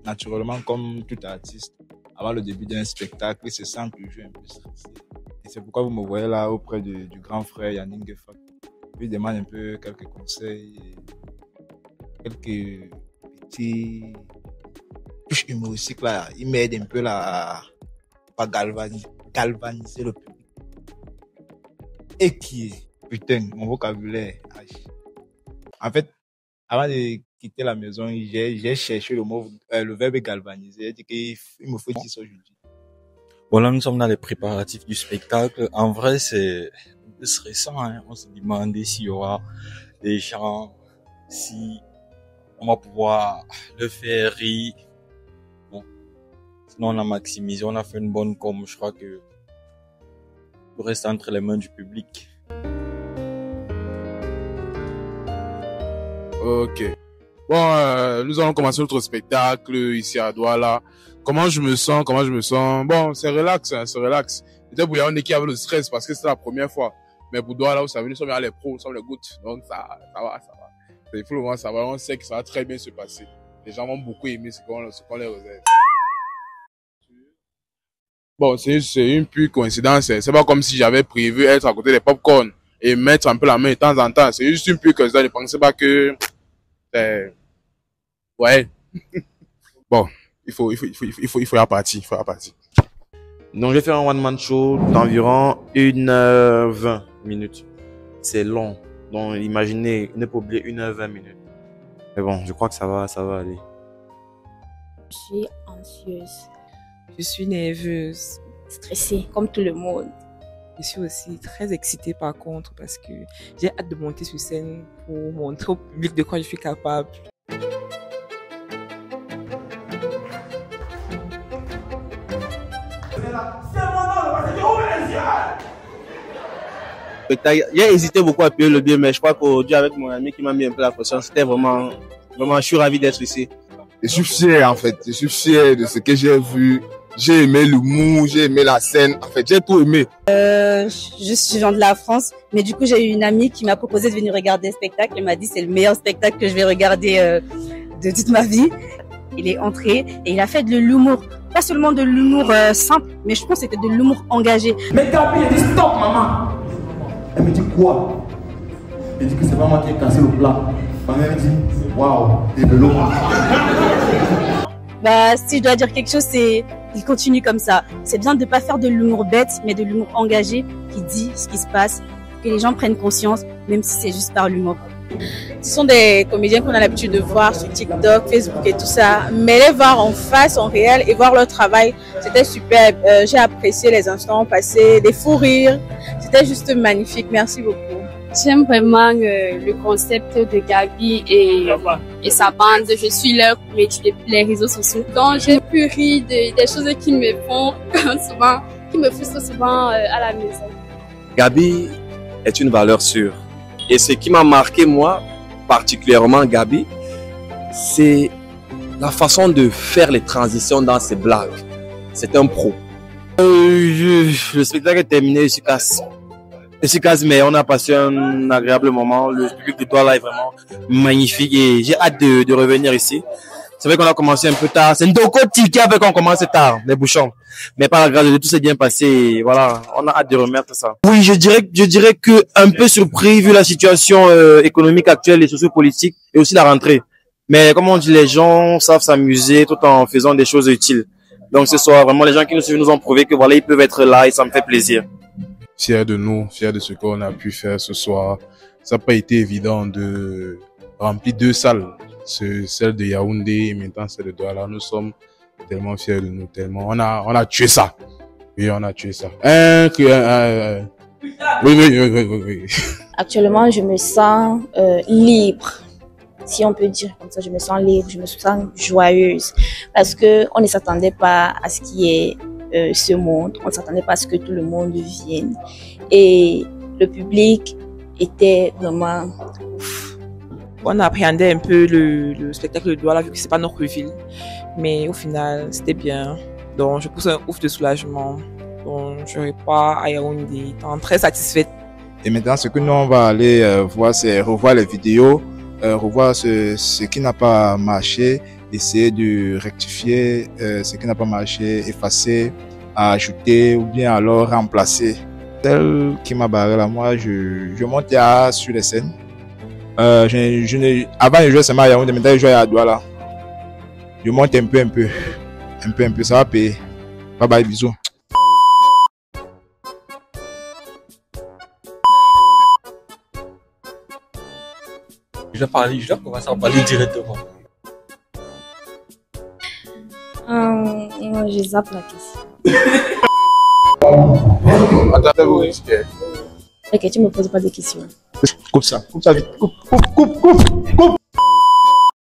naturellement, comme tout artiste, avant le début d'un spectacle, il se sent toujours un peu stressé. Et c'est pourquoi vous me voyez là auprès du grand frère Yannick Gefak. Je lui demande un peu quelques conseils, quelques petits touches humoristiques là. Il m'aide un peu là à galvaniser le public. Et qui est, putain, mon vocabulaire. En fait, avant de quitter la maison, j'ai cherché le verbe galvaniser. J'ai dit qu'il me faut dire ça aujourd'hui. Bon, là, nous sommes dans les préparatifs du spectacle. En vrai, c'est un peu stressant, hein. On se demandait s'il y aura des gens, si on va pouvoir le faire rire. Bon. Sinon, on a maximisé, on a fait une bonne com. Je crois que tout reste entre les mains du public. Ok. Bon, nous allons commencer notre spectacle ici à Douala. Comment je me sens? Bon, c'est relax, hein, c'est relax. Peut-être pour Yaoundé qui avait le stress parce que c'est la première fois. Mais pour Douala, vous savez, nous sommes les pros, nous sommes les gouttes. Donc ça va. Il faut le voir, ça va. On sait que ça va très bien se passer. Les gens vont beaucoup aimer ce qu'on les réserve. Bon, c'est une pure coïncidence. C'est pas comme si j'avais prévu être à côté des popcorn et mettre un peu la main de temps en temps. C'est juste une pure coïncidence. Je ne pensais pas que... Ouais. Bon, il faut la partie. Donc, je vais faire un one-man show d'environ 1h20 minutes. C'est long. Donc, imaginez, ne pas oublier 1h20 minutes. Mais bon, je crois que ça va aller. Je suis anxieuse. Je suis nerveuse. Stressée, comme tout le monde. Je suis aussi très excitée par contre parce que j'ai hâte de monter sur scène pour montrer au public de quoi je suis capable. J'ai hésité beaucoup à payer le billet, mais je crois qu'aujourd'hui, avec mon ami qui m'a mis un peu la pression, c'était vraiment, je suis ravi d'être ici. Je suis fier, en fait. Je suis fier de ce que j'ai vu. J'ai aimé l'humour, j'ai aimé la scène. En fait, j'ai tout aimé. Je viens de la France, mais du coup, j'ai eu une amie qui m'a proposé de venir regarder un spectacle. Elle m'a dit c'est le meilleur spectacle que je vais regarder de toute ma vie. Il est entré et il a fait de l'humour. Pas seulement de l'humour simple, mais je pense que c'était de l'humour engagé. Mais Gabi, elle dit stop, maman. Elle me dit quoi? Elle dit que c'est pas moi qui ai cassé le plat. Ma mère dit waouh, développe. Si je dois dire quelque chose, c'est qu'il continue comme ça. C'est bien de ne pas faire de l'humour bête, mais de l'humour engagé qui dit ce qui se passe, que les gens prennent conscience, même si c'est juste par l'humour. Ce sont des comédiens qu'on a l'habitude de voir sur TikTok, Facebook et tout ça, mais les voir en face, en réel et voir leur travail, c'était superbe. J'ai apprécié les instants passés, les fous rires, c'était juste magnifique. Merci beaucoup. J'aime vraiment le concept de Gabi et sa bande. Je suis leur comédie depuis les réseaux sociaux. Donc j'ai pu rire des choses qui me font souvent, qui me frustrent souvent à la maison. Gabi est une valeur sûre. Et ce qui m'a marqué, moi, particulièrement Gabi, c'est la façon de faire les transitions dans ses blagues. C'est un pro. Le spectacle est terminé, je suis casse, mais on a passé un agréable moment. Le public de Douala est vraiment magnifique et j'ai hâte de revenir ici. C'est vrai qu'on a commencé un peu tard. C'est Ndoko qui a fait qu'on commence tard, les bouchons. Mais par la grâce de Dieu, tout s'est bien passé. Voilà, on a hâte de remettre ça. Oui, je dirais que un peu surpris vu la situation économique actuelle et sociopolitique et aussi la rentrée. Mais comme on dit, les gens savent s'amuser tout en faisant des choses utiles. Donc ce soir, vraiment, les gens qui nous suivent nous ont prouvé que voilà, ils peuvent être là et ça me fait plaisir. Fier de nous, fier de ce qu'on a pu faire ce soir. Ça n'a pas été évident de remplir 2 salles. Celle de Yaoundé et maintenant celle de Douala. Nous sommes tellement fiers de nous, tellement. On a tué ça. Oui, on a tué ça. Oui. Actuellement, je me sens libre. Si on peut dire comme ça, je me sens libre, je me sens joyeuse. Parce que on ne s'attendait pas à ce qui est ce monde. On ne s'attendait pas à ce que tout le monde vienne. Et le public était vraiment ouf. On appréhendait un peu le spectacle de Douala vu que c'est pas notre ville. Mais au final, c'était bien. Donc, je pousse un ouf de soulagement. Donc, je repars à Yaoundé, étant très satisfaite. Et maintenant, ce que nous, on va aller voir, c'est revoir les vidéos, revoir ce qui n'a pas marché essayer de rectifier ce qui n'a pas marché, effacer, ajouter ou bien alors remplacer. Celle qui m'a barré là, moi, je monte sur les scènes. Avant, je jouais seulement à Yaoundé, maintenant je joue à Douala. Je monte un peu, ça va payer. Bye bye, bisous. Je dois commencer à parler directement. Je zappe la question. Ok, tu me poses pas de questions. Coupe ça vite. Coupe.